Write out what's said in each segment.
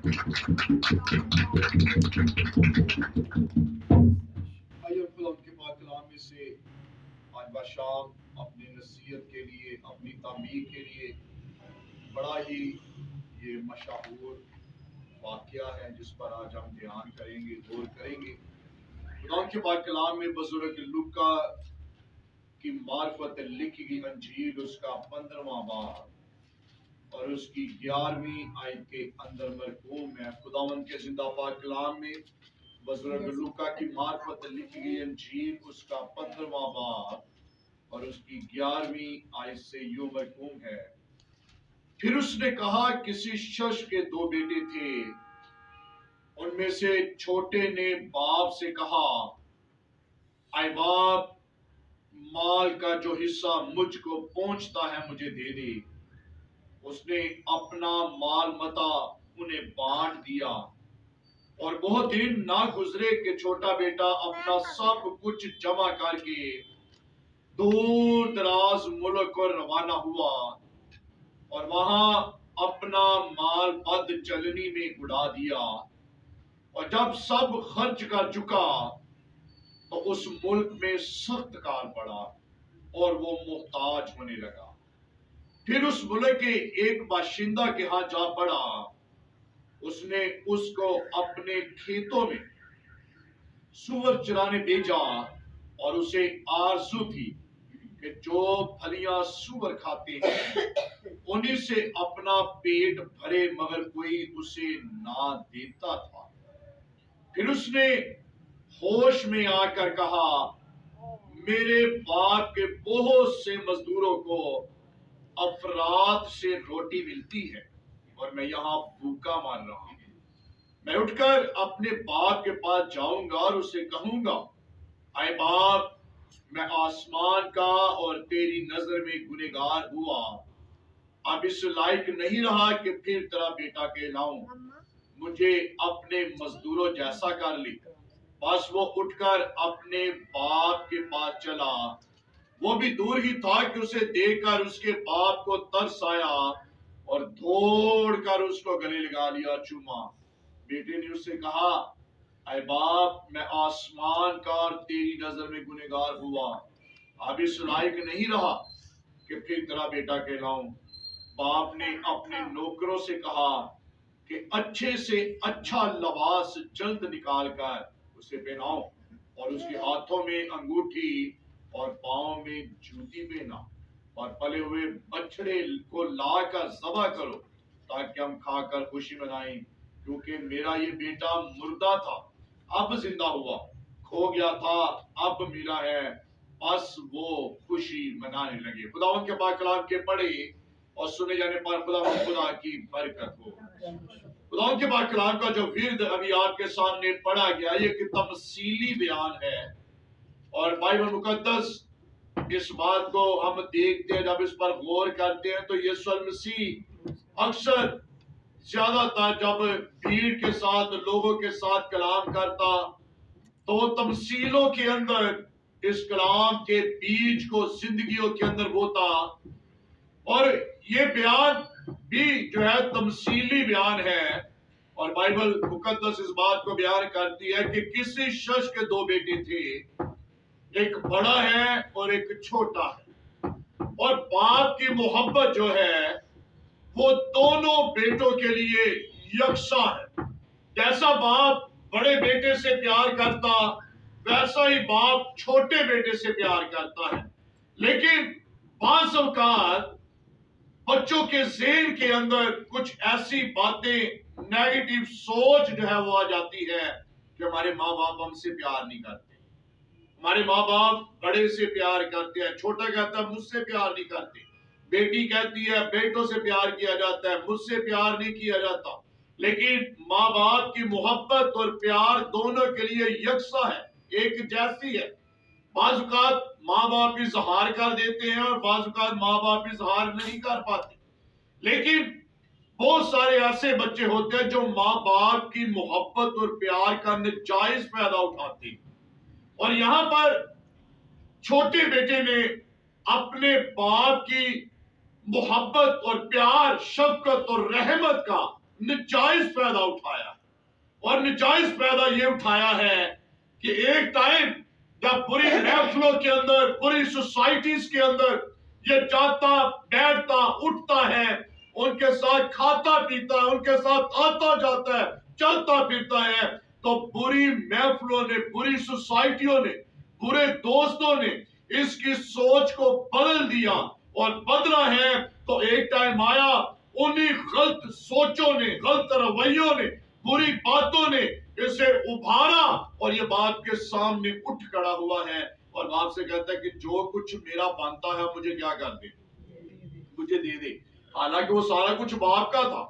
آئیے خدا ان کے پاک کلام میں سے آج بشام اپنی نصیحت کے لیے، اپنی تعمیر کے لیے بڑا ہی یہ مشہور واقعہ ہے جس پر آج ہم دھیان کریں گے، غور کریں گے۔ خدا ان کے پاک کلام میں بزرگ لوکا کی معرفت لکھی گئی انجیل اس کا 15واں باب اور اس کی 11ویں آیت کے اندر مرقوم ہے۔ خداوند کے زندہ پاک کلام میں بزرگ لوکا کی معرفت لکھی گئی انجیل اس کا 15واں باب اور اس کی 11ویں آیت سے یوں مرقوم ہے۔ پھر اس نے کہا، کسی شخص کے 2 بیٹے تھے، ان میں سے چھوٹے نے باپ سے کہا، اے باپ، مال کا جو حصہ مجھ کو پہنچتا ہے مجھے دے دے۔ اس نے اپنا مال متا انہیں بانٹ دیا، اور بہت دن نہ گزرے کہ چھوٹا بیٹا اپنا سب کچھ جمع کر کے دور دراز ملک کو روانہ ہوا اور وہاں اپنا مال بد چلنی میں اڑا دیا، اور جب سب خرچ کر چکا تو اس ملک میں سخت کال پڑا اور وہ محتاج ہونے لگا۔ پھر اس ملک کے ایک باشندہ کے ہاں جا پڑا، اس نے اس کو اپنے کھیتوں میں سور چرانے بھیجا، اور اسے آرزو تھی کہ جو پھلیاں سور کھاتے ہیں انہی سے اپنا پیٹ بھرے، مگر کوئی اسے نہ دیتا تھا۔ پھر اس نے ہوش میں آ کر کہا، میرے باپ کے بہت سے مزدوروں کو افراد سے روٹی ملتی ہے اور میں یہاں بھوکا مار رہا ہوں۔ میں اٹھ کر اپنے باپ کے پاس جاؤں گا اور اسے کہوں گا، اے باپ، میں آسمان کا اور تیری نظر میں گنہگار ہوا، اب اس لائق نہیں رہا کہ پھر تیرا بیٹا کہلاؤں۔ مجھے اپنے مزدوروں جیسا کر لی۔ بس وہ اٹھ کر اپنے باپ کے پاس چلا۔ وہ بھی دور ہی تھا کہ اسے دیکھ کر اس کے باپ کو ترس آیا اور دوڑ کر اس کو گلے لگا لیا، چوما۔ بیٹے نے اس سے کہا، اے باپ، میں آسمان کا اور تیری نظر میں گنہگار ہوا، اب اس لائق نہیں رہا کہ پھر تیرا بیٹا کہلاؤں۔ باپ نے اپنے نوکروں سے کہا کہ اچھے سے اچھا لباس جلد نکال کر اسے پہناؤ، اور اس کے ہاتھوں میں انگوٹھی اور پاؤں میں جوتی پہنا، اور پلے ہوئے بچڑے کو لا کر ذبح کرو تاکہ ہم کھا کر خوشی منائیں، کیونکہ میرا یہ بیٹا مردہ تھا اب زندہ ہوا، کھو گیا تھا اب ملا ہے، بس وہ خوشی منانے لگے۔ خداوند کے پاک کلام کے پڑھے اور سنے جانے پر خدا کی برکت ہو۔ خداوند کے پاک کلام کا جو ورد ابھی آپ کے سامنے پڑھا گیا، یہ ایک تمثیلی بیان ہے، اور بائبل مقدس اس بات کو ہم دیکھتے ہیں، جب اس پر غور کرتے ہیں تو یسوع المسیح اکثر زیادہ تر جب بھیڑ کے ساتھ، لوگوں کے ساتھ کلام کرتا تو وہ تمثیلوں کے اندر اس کلام کے بیج کو زندگیوں کے اندر بوتا، اور یہ بیان بھی جو ہے تمثیلی بیان ہے، اور بائبل مقدس اس بات کو بیان کرتی ہے کہ کسی شخص کے 2 بیٹے تھے، ایک بڑا ہے اور ایک چھوٹا ہے، اور باپ کی محبت جو ہے وہ دونوں بیٹوں کے لیے یکساں ہے۔ جیسا باپ بڑے بیٹے سے پیار کرتا ویسا ہی باپ چھوٹے بیٹے سے پیار کرتا ہے، لیکن بعض اوقات بچوں کے ذہن کے اندر کچھ ایسی باتیں، نیگیٹو سوچ جو ہے وہ آ جاتی ہے کہ ہمارے ماں باپ ہم سے پیار نہیں کرتے، ہمارے ماں باپ بڑے سے پیار کرتے ہیں، چھوٹا کہتا ہے مجھ سے پیار نہیں کرتے، بیٹی کہتی ہے بیٹوں سے پیار کیا جاتا ہے، مجھ سے پیار نہیں کیا جاتا، لیکن ماں باپ کی محبت اور پیار دونوں کے لیے یکساں ہے، ایک جیسی ہے۔ بعض اوقات ماں باپ اظہار کر دیتے ہیں اور بعض اوقات ماں باپ اظہار نہیں کر پاتے، لیکن بہت سارے ایسے بچے ہوتے ہیں جو ماں باپ کی محبت اور پیار کا نجائز فائدہ اٹھاتے ہیں، اور یہاں پر چھوٹے بیٹے نے اپنے باپ کی محبت اور پیار، شفقت اور رحمت کا नजायज फायदा उठाया, और नजायज फायदा ये उठाया है कि एक टाइम जब बुरी महफिलों के अंदर, बुरी सोसाइटीज के अंदर ये जाता बैठता उठता है, उनके साथ खाता पीता है, उनके साथ आता जाता है, चलता फिरता है, तो बुरी महफिलों ने, बुरी सोसाइटियों ने, बुरे दोस्तों ने इसकी सोच को बदल दिया, और बदला है तो एक टाइम आया, उन्हीं गलत सोचों ने, गलत रवैयों ने, बुरी बातों ने इसे उभारा, और ये बाप के सामने उठ खड़ा हुआ है, और बाप से कहता है कि जो कुछ मेरा बनता है मुझे क्या कर दे, मुझे दे दे। हालांकि वो सारा कुछ बाप का था,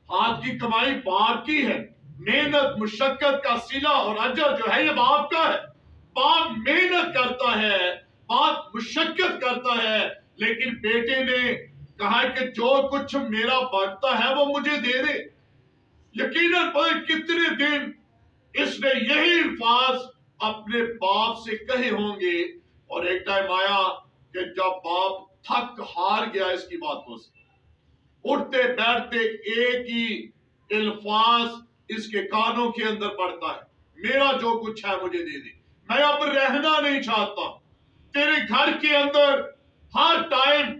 हाथ की कमाई बाप की है, मेहनत मुशक्कत का सिला और अजर जो है ये बाप का है। बाप मेहनत करता है, बाप मुशक्कत करता है, लेकिन बेटे ने कहा कि जो कुछ मेरा बनता है वो मुझे दे दे। यकीनन पर कितने दिन इसने यही अल्फाज अपने बाप से कहे होंगे, और एक टाइम आया कि जब बाप थक हार गया इसकी बातों से, उठते बैठते एक ही अल्फाज इसके कानों के अंदर पड़ता है, मेरा जो कुछ है मुझे दे दे, मैं अब रहना नहीं चाहता। तेरे घर के अंदर हर टाइम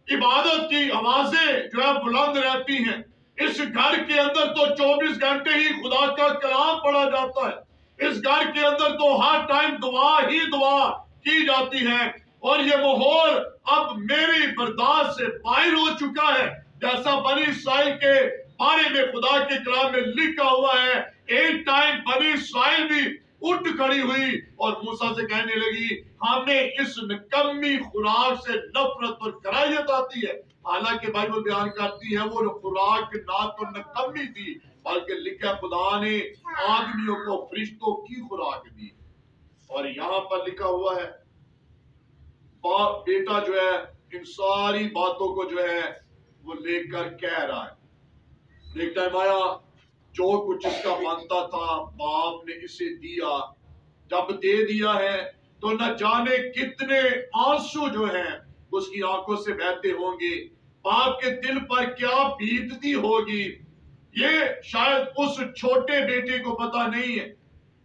इबादत की आवाजें जो है बुलंद रहती हैं, इस घर के अंदर तो 24 घंटे ही खुदा का कलाम पढ़ा जाता है, इस घर के अंदर तो हर टाइम दुआ ही दुआ की जाती है, और ये माहौल अब मेरी बर्दाश्त से बाहर हो चुका है। जैसा बनी इस्राइल के बारे में खुदा के कलाम में लिखा हुआ है, एक टाइम बनी इस्राइल भी उठ खड़ी हुई और मूसा से कहने लगी, हमें इस निकम्मी खुराक से नफरत और कराहियत आती है। हालांकि बाइबल बयान करती है वो खुराक ना तो निकम्मी थी, बल्कि लिखा खुदा ने आदमियों को फरिश्तों की खुराक दी। और यहाँ पर लिखा हुआ है बाप बेटा जो है इन सारी बातों को जो है वो लेकर कह रहा है। एक टाइम आया, जो कुछ इसका बनता था बाप ने इसे दिया, जब दे दिया है तो न जाने कितने आंसू जो हैं उसकी आंखों से बहते होंगे, बाप के दिल पर क्या बीतती होगी, ये शायद उस छोटे बेटे को पता नहीं है।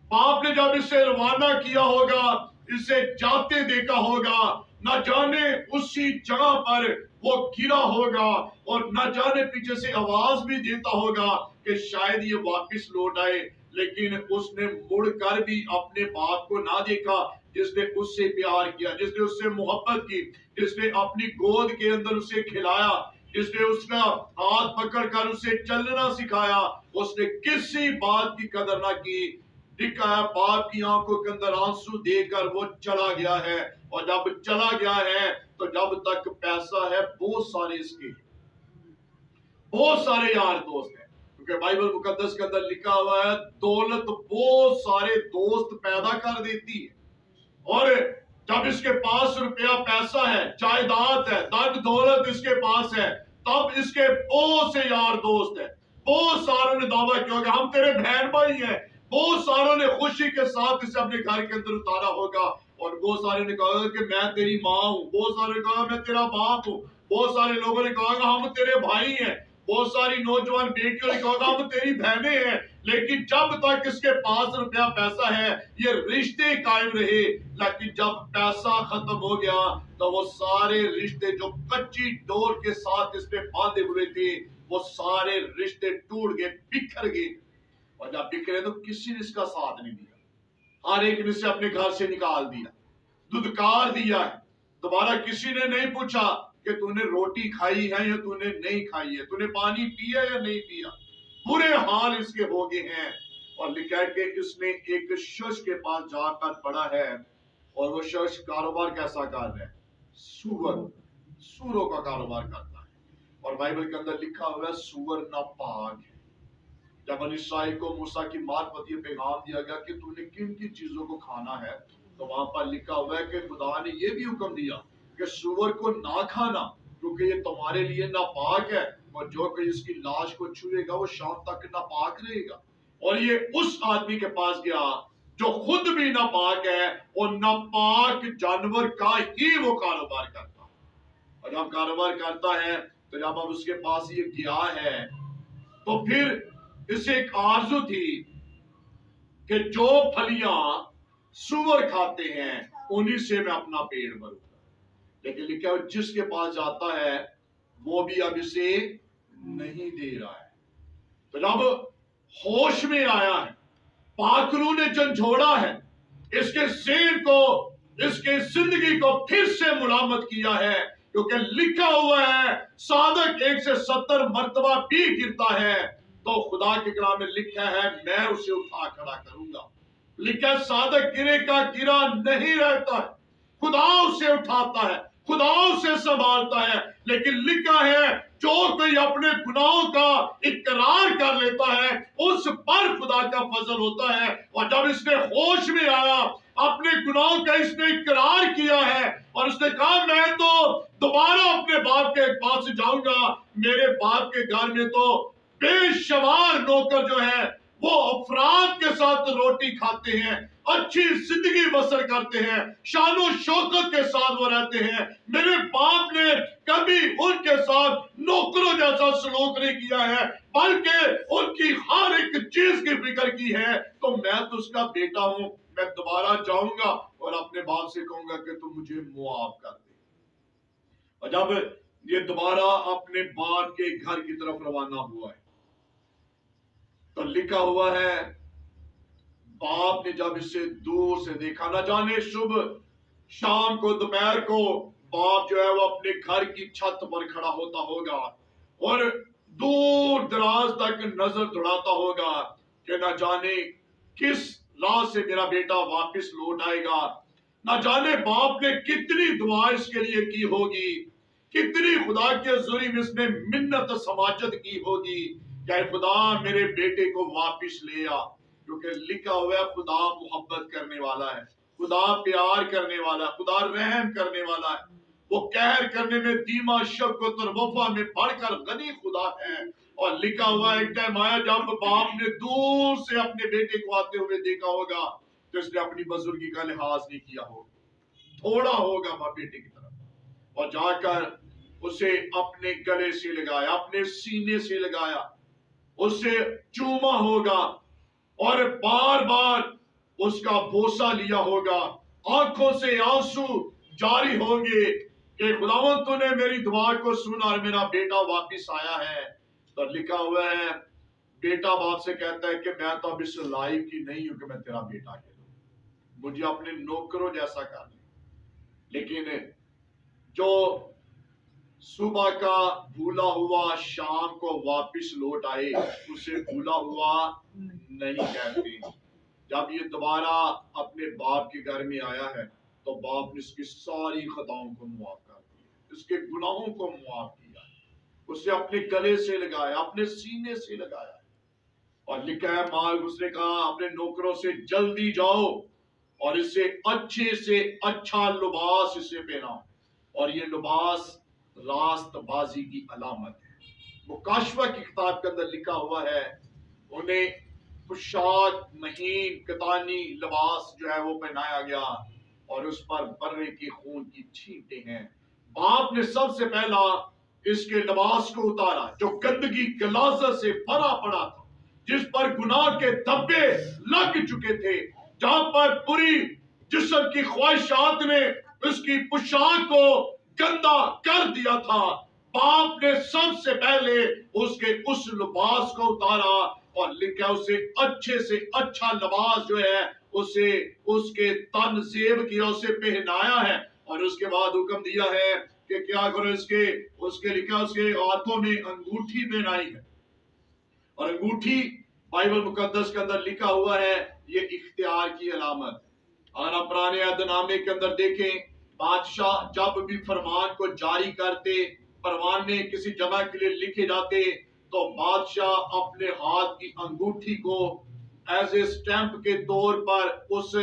बाप ने जब इसे रवाना किया होगा, इसे जाते देखा होगा, न जाने उसी जगह पर वो गिरा होगा, और न जाने पीछे से आवाज भी देता होगा कि शायद ये वापस लौट आए, लेकिन उसने मुड़कर भी अपने बाप को ना देखा, जिसने उससे प्यार किया, जिसने उससे मोहब्बत की, जिसने अपनी गोद के अंदर उसे खिलाया, जिसने उसका हाथ पकड़कर उसे चलना सिखाया, उसने किसी बात की कदर ना की। लिखा है बाप की आंखों के अंदर आंसू देकर वो चला गया है, और जब चला गया है तो जब तक पैसा है बहुत सारे इसके बहुत सारे यार दोस्त हैं, क्योंकि बाइबल मुकद्दस के अंदर लिखा हुआ है दौलत बहुत सारे दोस्त पैदा कर देती है। और जब इसके पास रुपया पैसा है, जायदाद है, धन दौलत इसके पास है, तब इसके बहुत से यार दोस्त है, बहुत सारों ने दावा किया कि हम तेरे बहन भाई हैं, बहुत सारों ने खुशी के साथ इसे अपने घर के अंदर उतारा होगा, और बहुत सारे ने कहा कि मैं तेरी माँ हूँ, बहुत सारे ने कहा मैं तेरा बाप हूँ, बहुत सारे लोगों ने कहा हम तेरे भाई हैं, बहुत सारी नौजवान बेटियों ने कहा हम तेरी बहनें हैं। लेकिन जब तक इसके पास रुपया पैसा है ये रिश्ते कायम रहे, लेकिन जब पैसा खत्म हो गया तो वो सारे रिश्ते जो कच्ची डोर के साथ इसमें बांधे हुए थे वो सारे रिश्ते टूट गए, बिखर गए, और जब बिखरे तो किसी ने इसका साथ नहीं दिया, हर एक ने इसे अपने घर से निकाल दिया, धुतकार दिया है। दोबारा किसी ने नहीं पूछा कि तूने रोटी खाई है या तूने नहीं खाई है, तूने पानी पिया या नहीं पिया। बुरे हाल इसके हो गए हैं। और लिखा है कि इसने एक शख्स के पास जाकर पड़ा है, और वो शख्स कारोबार कैसा कर रहा है, सूरों का कारोबार करता है। और बाइबल के अंदर लिखा हुआ है सूअर नापाक है। जब इस्राएल को मूसा की मार्फत ये पैगाम दिया गया कि तूने किन किन चीजों को खाना है, तो वहां पर लिखा हुआ है कि खुदा ने ये भी हुक्म दिया कि सूअर को ना खाना, क्योंकि ये तुम्हारे लिए नापाक है, और जो कोई इसकी लाश को छुएगा वो शाम तक नापाक रहेगा। और ये उस आदमी के पास गया जो खुद भी नापाक है, और नापाक जानवर का ही वो कारोबार करता है। और जब कारोबार करता है तो जब अब उसके पास ये गया है تو پھر اسے ایک آرزو تھی کہ جو پھلیاں سور کھاتے ہیں انہی سے میں اپنا پیٹ بھروں گا. لیکن لکھا ہے جس کے پاس جاتا ہے وہ بھی اب اسے نہیں دے رہا ہے. تو جب ہوش میں آیا ہے، پاک روح نے جھنجھوڑا ہے، اس کے ذہن کو، اس کے زندگی کو پھر سے ملامت کیا ہے، کیونکہ لکھا ہوا ہے صادق 1 سے 70 مرتبہ بھی گرتا ہے تو خدا کے کلام میں لکھا ہے میں اسے اٹھا کھڑا کروں گا. لکھا ہے صادق گرے کا گرا نہیں رہتا ہے، خدا اسے اٹھاتا ہے، خدا اسے سنبھالتا ہے. لیکن لکھا ہے جو کوئی اپنے گناہوں کا اقرار کر لیتا ہے اس پر خدا کا فضل ہوتا ہے. اور جب اس نے ہوش میں آیا، اپنے گناہوں کا اس نے اقرار کیا ہے اور اس نے کہا میں تو دوبارہ اپنے باپ کے پاس جاؤں گا، میرے باپ کے گھر میں تو بے شمار نوکر جو ہے وہ افراد کے ساتھ روٹی کھاتے ہیں، اچھی زندگی بسر کرتے ہیں، شان و شوکت کے ساتھ وہ رہتے ہیں. میرے باپ نے کبھی ان کے ساتھ نوکروں جیسا سلوک نہیں کیا ہے بلکہ ان کی ہر ایک چیز کی فکر کی ہے. تو میں تو اس کا بیٹا ہوں، میں دوبارہ جاؤں گا اور اپنے باپ سے کہوں گا کہ تم مجھے معاف کر دے. اور جب یہ دوبارہ اپنے باپ کے گھر کی طرف روانہ ہوا ہے تو لکھا ہوا ہے باپ نے جب اسے دور سے دیکھا، نہ جانے صبح شام کو دوپہر کو باپ جو ہے وہ اپنے گھر کی چھت پر کھڑا ہوتا ہوگا اور دور دراز تک نظر دوڑاتا ہوگا کہ نہ جانے کس راہ سے میرا بیٹا واپس لوٹ آئے گا. نہ جانے باپ نے کتنی دعا اس کے لیے کی ہوگی، کتنی خدا کے حضوری میں اس نے منت سماجت کی ہوگی کہ اے خدا میرے بیٹے کو واپس لے آ. کیونکہ لکھا ہوا ہے خدا محبت کرنے والا ہے، خدا پیار کرنے والا ہے، خدا رحم کرنے والا ہے. وہ قہر کرنے میں دھیما، شفقت اور وفا میں بڑھ کر غنی خدا ہے. اور لکھا ہوا ہے ایک ٹائم آیا جب باپ نے دور سے اپنے بیٹے کو آتے ہوئے دیکھا ہوگا تو اس نے اپنی بزرگی کا لحاظ نہیں کیا ہوگا، تھوڑا ہوگا ماں بیٹے کی طرف اور جا کر اسے اپنے گلے سے لگایا، اپنے سینے سے لگایا، اسے چوما ہوگا اور بار بار اس کا بوسہ لیا ہوگا. آنکھوں سے آنسو جاری ہوں گے کہ خداوند تو نے میری دعا کو سنا اور میرا بیٹا واپس آیا ہے. تو لکھا ہوا ہے بیٹا باپ سے کہتا ہے کہ میں تو اب اس لائق کی نہیں ہوں کہ میں تیرا بیٹا کہوں، مجھے اپنے نوکروں جیسا کر لے. لیکن جو صبح کا بھولا ہوا شام کو واپس لوٹ آئے اسے بھولا ہوا نہیں کہتے. جب یہ دوبارہ اپنے باپ کے گھر میں آیا ہے تو باپ نے اس کی ساری خطاؤں کو معاف کر دیا، اس کے گناہوں کو معاف کیا، اسے اپنے گلے سے لگایا، اپنے سینے سے لگایا. اور لکھا ہے مال اس نے کہا اپنے نوکروں سے جلدی جاؤ اور اسے اچھے سے اچھا لباس اسے پہناؤ. اور یہ لباس راست بازی کی علامت ہے. مکاشفہ کی کتاب کے اندر لکھا ہوا ہے انہیں پوشاک مہین کتانی لباس جو ہے وہ پہنایا گیا اور اس پر برے کی خون کی چھینٹیں ہیں. باپ نے سب سے پہلا اس کے لباس کو اتارا جو گندگی غلاظت سے بھرا پڑا تھا، جس پر گناہ کے دھبے لگ چکے تھے، جہاں پر پوری جسم کی خواہشات نے اس کی پوشاک کو گندا کر دیا تھا. باپ نے سب سے پہلے اس کے اس لباس کو اتارا اور لکھا اسے اچھے سے اچھا لباس جو ہے اسے اس کے تن زیب کیا، اسے پہنایا ہے. اور اس کے بعد حکم دیا ہے کہ کیا کرو اس کے لکھا اس کے ہاتھوں میں انگوٹھی پہنائی ہے. اور انگوٹھی بائبل مقدس کے اندر لکھا ہوا ہے یہ اختیار کی علامت. اور آپ پرانے عہد نامے کے اندر دیکھیں بادشاہ جب بھی فرمان کو جاری کرتے، فرمانے کسی جگہ کے لیے لکھے جاتے تو بادشاہ اپنے ہاتھ کی انگوٹھی کو ایز اے سٹیمپ کے طور پر اس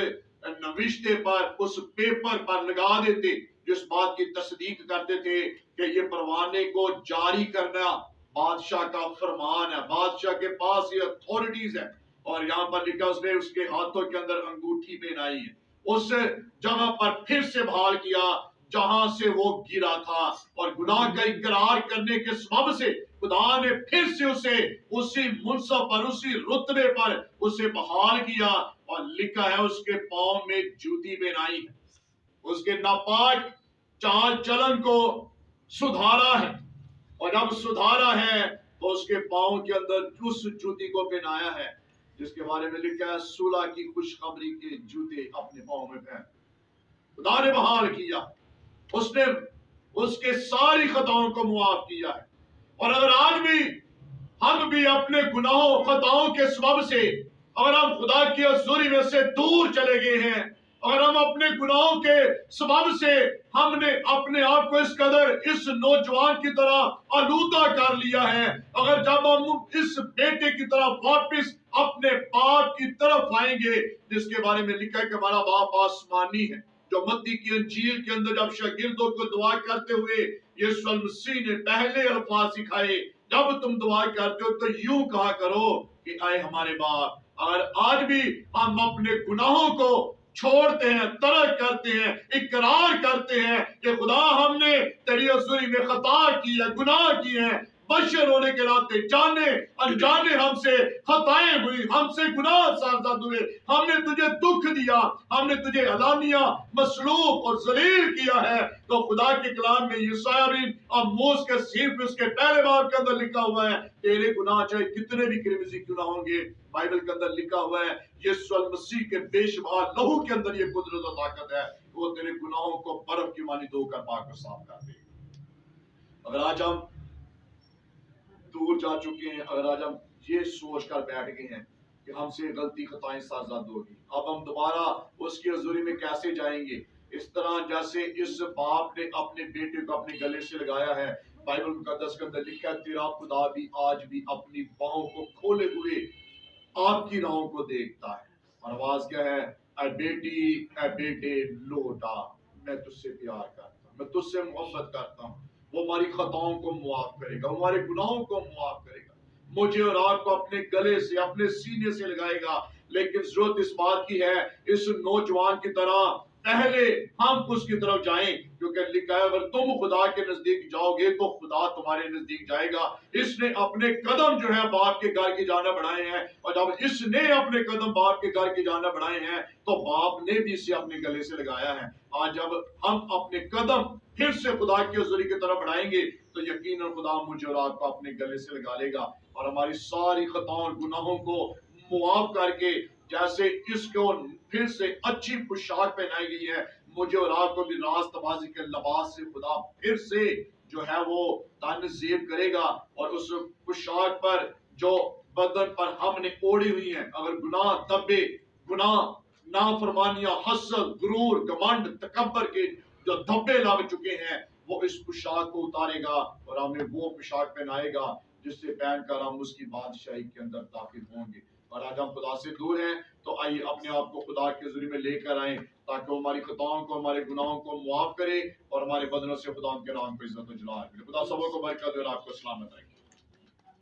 نوشتے پر، اس پیپر پر لگا دیتے، جس بات کی تصدیق کرتے تھے کہ یہ پروانے کو جاری کرنا بادشاہ کا فرمان ہے، بادشاہ کے پاس یہ اتھارٹیز ہے. اور یہاں پر لکھا اس نے اس کے ہاتھوں کے اندر انگوٹھی پہنائی ہے. اس جگہ پر پھر سے بحال کیا जहां से वो गिरा था, और गुनाह का इकरार करने के सबब से खुदा ने फिर से उसे उसी मुनसब पर, उसी रुतबे पर उसे बहाल किया, और लिखा है उसके पांव में जूती पहनाई है, उसके नापाक चाल चलन को सुधारा है, और जब सुधारा है तो उसके पांव के अंदर उस जूती को पहनाया है जिसके बारे में लिखा है सुलह की खुशखबरी के जूते अपने पांव में पहन। खुदा ने बहाल किया, उसने उसके सारी खताओं को मुआफ किया है। और अगर आज भी हम भी अपने गुनाहों खताओं के सबब से अगर हम खुदा की हजूरी में से दूर चले गए हैं, अगर हम अपने गुनाहों के सबब से हमने अपने आप को इस कदर इस नौजवान की तरह आलूदा कर लिया है, अगर जब हम इस बेटे की तरफ वापस अपने बाप की तरफ आएंगे जिसके बारे में लिखा है कि हमारा बाप आसमानी है, जो मत्ती की अंजील के अंदर जब शागिर्दों को दुआ करते हुए यीशु मसीह ने पहले अल्फाज सिखाए, जब तुम दुआ करते हो तो यूं कहा करो कि आए हमारे बाप। अगर आज भी हम अपने गुनाहों को छोड़ते हैं, तर्क करते हैं, इकरार करते हैं कि खुदा हमने तेरी हजूरी में खता की है, गुनाह किए हैं, बशर होने के नाते जाने अनजाने हमसे खताएं हुई, हमसे गुनाह सारदाद हुए, हमने तुझे दुख दिया, हमने तुझे अलानिया मसलूब और जलील किया है, तो खुदा के कलाम में यशायाह बिन आमोस के सिर्फ उसके पहले बाब के अंदर लिखा हुआ है, तेरे गुनाह चाहे कितने भी किरमिजी क्यों ना होंगे, बाइबल के अंदर लिखा हुआ है यीशु मसीह के बेशुमार लहू के अंदर ये कुदरत और ताकत है, वो तेरे गुनाहों को बर्फ की मानी धोकर पाक और साफ कर देगा। अगर आज हम दूर जा चुके हैं, अगर आज हम ये सोच कर बैठ गए हैं कि हमसे गलती खताएं साजाद होगी, अब हम दोबारा उसकी हजूरी में कैसे जाएंगे? इस तरह जैसे इस बाप ने अपने बेटे को अपने गले से लगाया है, बाइबल मुकद्दस के अंदर लिखा है तेरा खुदा भी आज भी अपनी बाहों को खोले हुए आपकी राहों को देखता है, और आवाज क्या है? ऐ बेटी ऐ बेटे लौटा, मैं तुझसे प्यार करता हूं, मैं तुझसे मोहब्बत करता हूं। वो हमारी खताओं को मुआफ करेगा, हमारे गुनाहों को मुआफ करेगा, मुझे और आपको अपने गले से अपने सीने से लगाएगा। लेकिन जरूरत इस बात की है इस नौजवान की तरह पहले हम उसकी तरफ जाएं, क्योंकि लिखा है अगर तुम खुदा के नजदीक जाओगे तो खुदा तुम्हारे नजदीक जाएगा। इसने अपने कदम जो है बाप के घर की जाना बढ़ाए हैं, और जब इसने अपने कदम बाप के घर की जाना बढ़ाए हैं तो बाप ने भी इसे अपने गले से लगाया है। आज जब हम अपने कदम फिर से खुदा की हजूरी की तरफ बढ़ाएंगे तो यकीनन खुदा मुझे और आपको अपने गले से लगा लेगा, और हमारी सारी खताओं और गुनाहों को मुआफ करके जैसे इसको फिर से अच्छी पोशाक पहनाई गई है, मुझे और आपको भी रास्तबाजी के लिबास से खुदा फिर से जो है वो तानज़ीब करेगा, और उस पोशाक पर जो बदन पर हमने ओढ़ी हुई है, अगर गुनाह दबे, गुनाह नाफरमानियां, हसद, गुरूर, घमंड, तकब्बर के जो धब्बे लग चुके हैं, वो इस पोशाक को उतारेगा और हमें वो पोशाक पहनाएगा जिससे पहनकर हम उसकी बादशाही के अंदर दाखिल होंगे। और आज हम खुदा से दूर हैं, तो आइए अपने आप को खुदा के ज़रिए में लेकर आए ताकि वो हमारी खताओं को, हमारे गुनाहों को मुआफ करे और हमारे बदनों से खुदा उनके नाम को इज्जत और जलाल मिले। खुदा सबों को बरकत दे और आपको सलामत रखे।